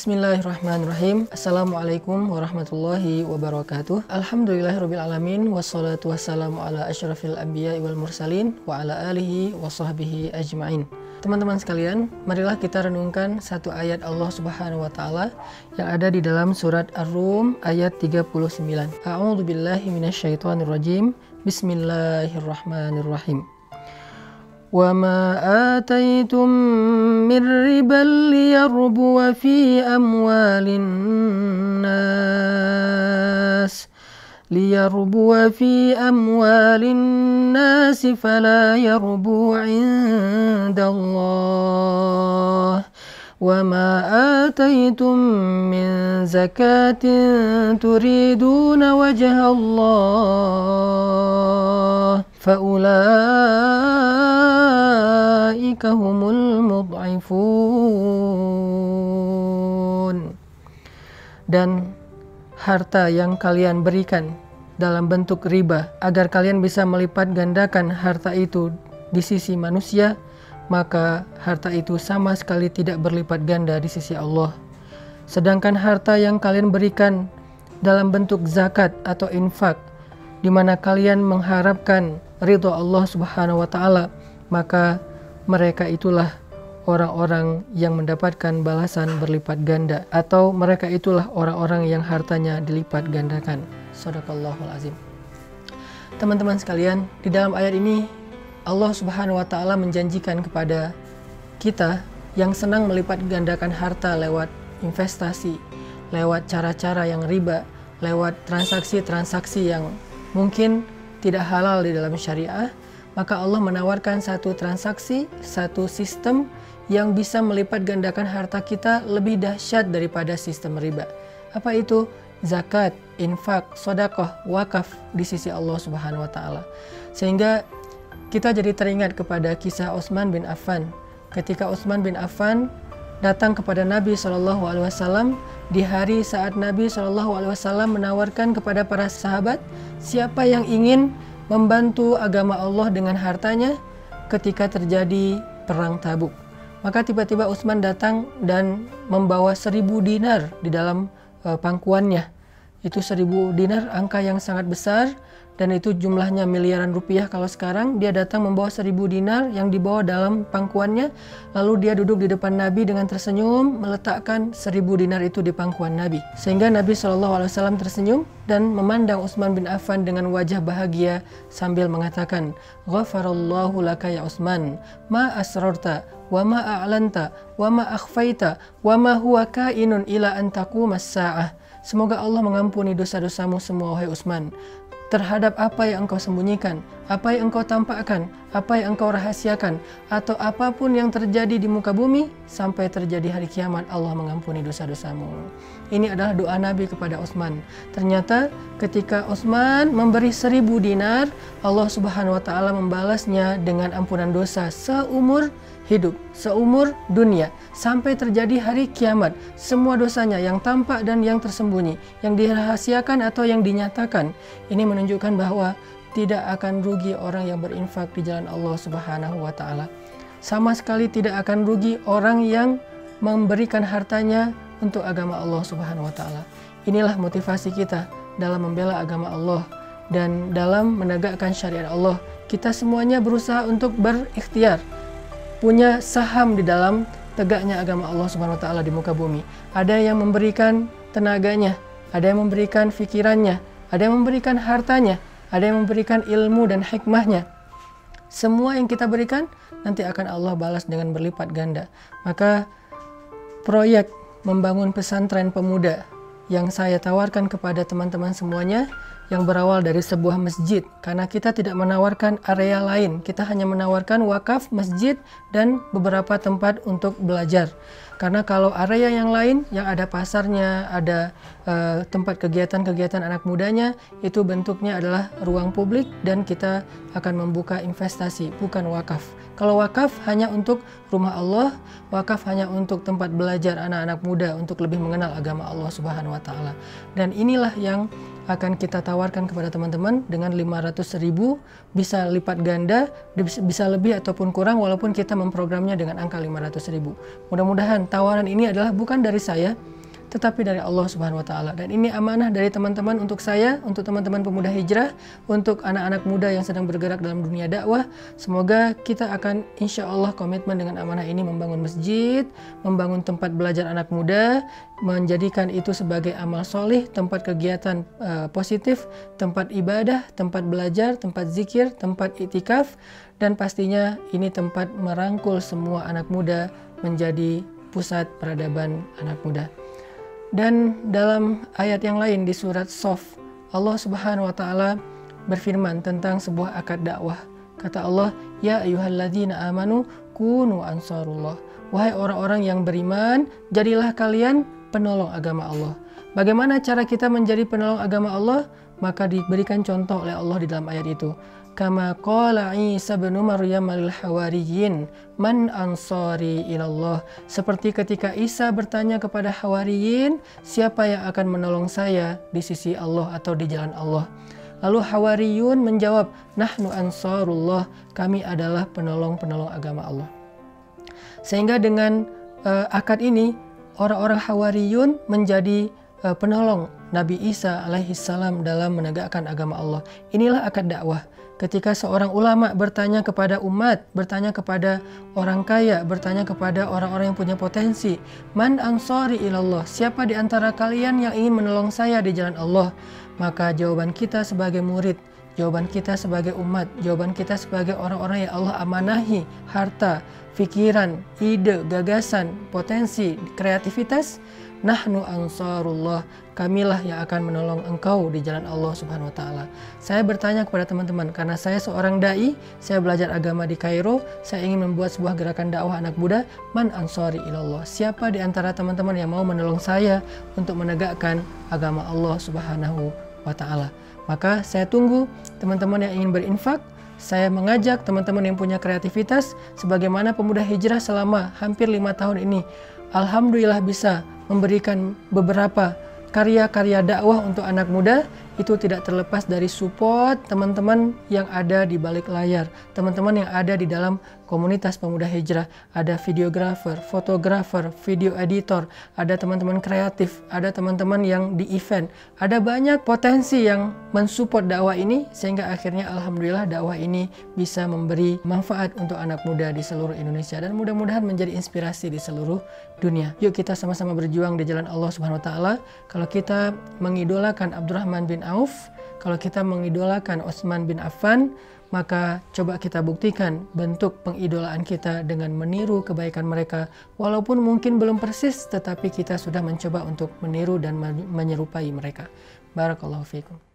Bismillahirrahmanirrahim. Assalamualaikum warahmatullahi wabarakatuh. Alhamdulillahirabbil alamin wassalatu wassalamu ala asyrafil anbiya'i wal mursalin wa ala alihi wa sahbihi ajmain. Teman-teman sekalian, marilah kita renungkan satu ayat Allah Subhanahu wa taala yang ada di dalam surat Ar-Rum ayat 39. A'udzubillahi minasyaitonirrajim. Bismillahirrahmanirrahim. وَمَا آتَيْتُم مِّن رِّبًا لِّيَرْبُوَ فِي أَمْوَالِ النَّاسِ فَلَا يَرْبُو عِندَ اللَّهِ وَمَا آتَيْتُم مِّن زَكَاةٍ تُرِيدُونَ وَجْهَ اللَّهِ فَأُولَٰئِكَ هُمُ الْمُضْعِفُونَ. Dan harta yang kalian berikan dalam bentuk riba agar kalian bisa melipat gandakan harta itu di sisi manusia, maka harta itu sama sekali tidak berlipat ganda di sisi Allah. Sedangkan harta yang kalian berikan dalam bentuk zakat atau infak, di mana kalian mengharapkan ridho Allah Subhanahu wa taala, maka mereka itulah orang-orang yang mendapatkan balasan berlipat ganda, atau mereka itulah orang-orang yang hartanya dilipat gandakan. Shadaqallahul azim. Teman-teman sekalian, di dalam ayat ini Allah Subhanahu wa taala menjanjikan kepada kita yang senang melipat gandakan harta lewat investasi, lewat cara-cara yang riba, lewat transaksi-transaksi yang mungkin tidak halal di dalam syariah, maka Allah menawarkan satu transaksi, satu sistem yang bisa melipat gandakan harta kita lebih dahsyat daripada sistem riba. Apa itu? Zakat, infak, sedekah, wakaf di sisi Allah Subhanahu wa taala. Sehingga kita jadi teringat kepada kisah Utsman bin Affan. Ketika Utsman bin Affan datang kepada Nabi SAW di hari saat Nabi SAW menawarkan kepada para sahabat, siapa yang ingin membantu agama Allah dengan hartanya ketika terjadi perang Tabuk. Maka tiba-tiba Utsman datang dan membawa 1000 dinar di dalam pangkuannya. Itu 1000 dinar, angka yang sangat besar, dan itu jumlahnya miliaran rupiah kalau sekarang. Dia datang membawa 1000 dinar yang dibawa dalam pangkuannya, lalu dia duduk di depan Nabi dengan tersenyum meletakkan 1000 dinar itu di pangkuan Nabi, sehingga Nabi SAW tersenyum dan memandang Utsman bin Affan dengan wajah bahagia sambil mengatakan, "Ghafarallahu laka ya Utsman, ma asrarta wa ma a'lanta wa ma akhfaita wa ma huwa kainun ila an taqumas sa'ah." Semoga Allah mengampuni dosa-dosamu semua, wahai Utsman, terhadap apa yang engkau sembunyikan, apa yang engkau tampakkan, apa yang engkau rahasiakan, atau apapun yang terjadi di muka bumi sampai terjadi hari kiamat, Allah mengampuni dosa-dosamu. Ini adalah doa Nabi kepada Utsman. Ternyata ketika Utsman memberi 1000 dinar, Allah Subhanahu wa taala membalasnya dengan ampunan dosa seumur hidup, seumur dunia, sampai terjadi hari kiamat. Semua dosanya yang tampak dan yang tersembunyi, yang dirahasiakan atau yang dinyatakan. Ini menunjukkan bahwa tidak akan rugi orang yang berinfak di jalan Allah Subhanahu wa taala. Sama sekali tidak akan rugi orang yang memberikan hartanya untuk agama Allah Subhanahu wa taala. Inilah motivasi kita dalam membela agama Allah dan dalam menegakkan syariat Allah. Kita semuanya berusaha untuk berikhtiar, punya saham di dalam tegaknya agama Allah Subhanahu wa taala di muka bumi. Ada yang memberikan tenaganya, ada yang memberikan fikirannya, ada yang memberikan hartanya, ada yang memberikan ilmu dan hikmahnya. Semua yang kita berikan nanti akan Allah balas dengan berlipat ganda. Maka proyek membangun pesantren pemuda yang saya tawarkan kepada teman-teman semuanya, yang berawal dari sebuah masjid, karena kita tidak menawarkan area lain, kita hanya menawarkan wakaf, masjid, dan beberapa tempat untuk belajar. Karena kalau area yang lain yang ada pasarnya, ada tempat kegiatan-kegiatan anak mudanya, itu bentuknya adalah ruang publik dan kita akan membuka investasi, bukan wakaf. Kalau wakaf hanya untuk rumah Allah, wakaf hanya untuk tempat belajar anak-anak muda untuk lebih mengenal agama Allah Subhanahu wa taala. Dan inilah yang akan kita tawarkan kepada teman-teman dengan 500.000, bisa lipat ganda, bisa lebih ataupun kurang walaupun kita memprogramnya dengan angka 500.000. Mudah-mudahan tawaran ini adalah bukan dari saya, tetapi dari Allah Subhanahu wa taala. Dan ini amanah dari teman-teman untuk saya, untuk teman-teman pemuda hijrah, untuk anak-anak muda yang sedang bergerak dalam dunia dakwah. Semoga kita akan insya Allah komitmen dengan amanah ini, membangun masjid, membangun tempat belajar anak muda, menjadikan itu sebagai amal solih, tempat kegiatan positif, tempat ibadah, tempat belajar, tempat zikir, tempat iktikaf, dan pastinya ini tempat merangkul semua anak muda menjadi pusat peradaban anak muda. Dan dalam ayat yang lain di surat Sof, Allah Subhanahu wa taala berfirman tentang sebuah akad dakwah. Kata Allah, "Ya ayyuhalladzina amanu kunu ansarullah." Wahai orang-orang yang beriman, jadilah kalian penolong agama Allah. Bagaimana cara kita menjadi penolong agama Allah? Maka diberikan contoh oleh Allah di dalam ayat itu. Kama qala Isa bin Maryam lil hawariyin man ansari ilallah. Seperti ketika Isa bertanya kepada hawariyin, siapa yang akan menolong saya di sisi Allah atau di jalan Allah? Lalu hawariyun menjawab, nahnu ansarullah, kami adalah penolong-penolong agama Allah. Sehingga dengan akad ini orang-orang hawariyun menjadi penolong Nabi Isa alaihissalam dalam menegakkan agama Allah. Inilah akad dakwah. Ketika seorang ulama bertanya kepada umat, bertanya kepada orang kaya, bertanya kepada orang-orang yang punya potensi, man ansari ilallah, siapa di antara kalian yang ingin menolong saya di jalan Allah? Maka jawaban kita sebagai murid, jawaban kita sebagai umat, jawaban kita sebagai orang-orang yang Allah amanahi harta, pikiran, ide, gagasan, potensi, kreativitas, nahnu ansarullah, kamilah yang akan menolong engkau di jalan Allah Subhanahu wa taala. Saya bertanya kepada teman-teman, karena saya seorang dai, saya belajar agama di Kairo, saya ingin membuat sebuah gerakan dakwah anak muda, man ansari ilallah, siapa di antara teman-teman yang mau menolong saya untuk menegakkan agama Allah Subhanahu wa taala? Maka saya tunggu teman-teman yang ingin berinfak. Saya mengajak teman-teman yang punya kreativitas, sebagaimana pemuda hijrah selama hampir 5 tahun ini, alhamdulillah bisa memberikan beberapa karya-karya dakwah untuk anak muda. Itu tidak terlepas dari support teman-teman yang ada di balik layar, teman-teman yang ada di dalam komunitas pemuda hijrah. Ada videografer, fotografer, video editor, ada teman-teman kreatif, ada teman-teman yang di event. Ada banyak potensi yang mensupport dakwah ini, sehingga akhirnya alhamdulillah dakwah ini bisa memberi manfaat untuk anak muda di seluruh Indonesia, dan mudah-mudahan menjadi inspirasi di seluruh dunia. Yuk kita sama-sama berjuang di jalan Allah Subhanahu wa taala. Kalau kita mengidolakan Abdurrahman bin Auf, kalau kita mengidolakan Utsman bin Affan, maka coba kita buktikan bentuk pengidolaan kita dengan meniru kebaikan mereka. Walaupun mungkin belum persis, tetapi kita sudah mencoba untuk meniru dan menyerupai mereka. Barakallahu fiikum.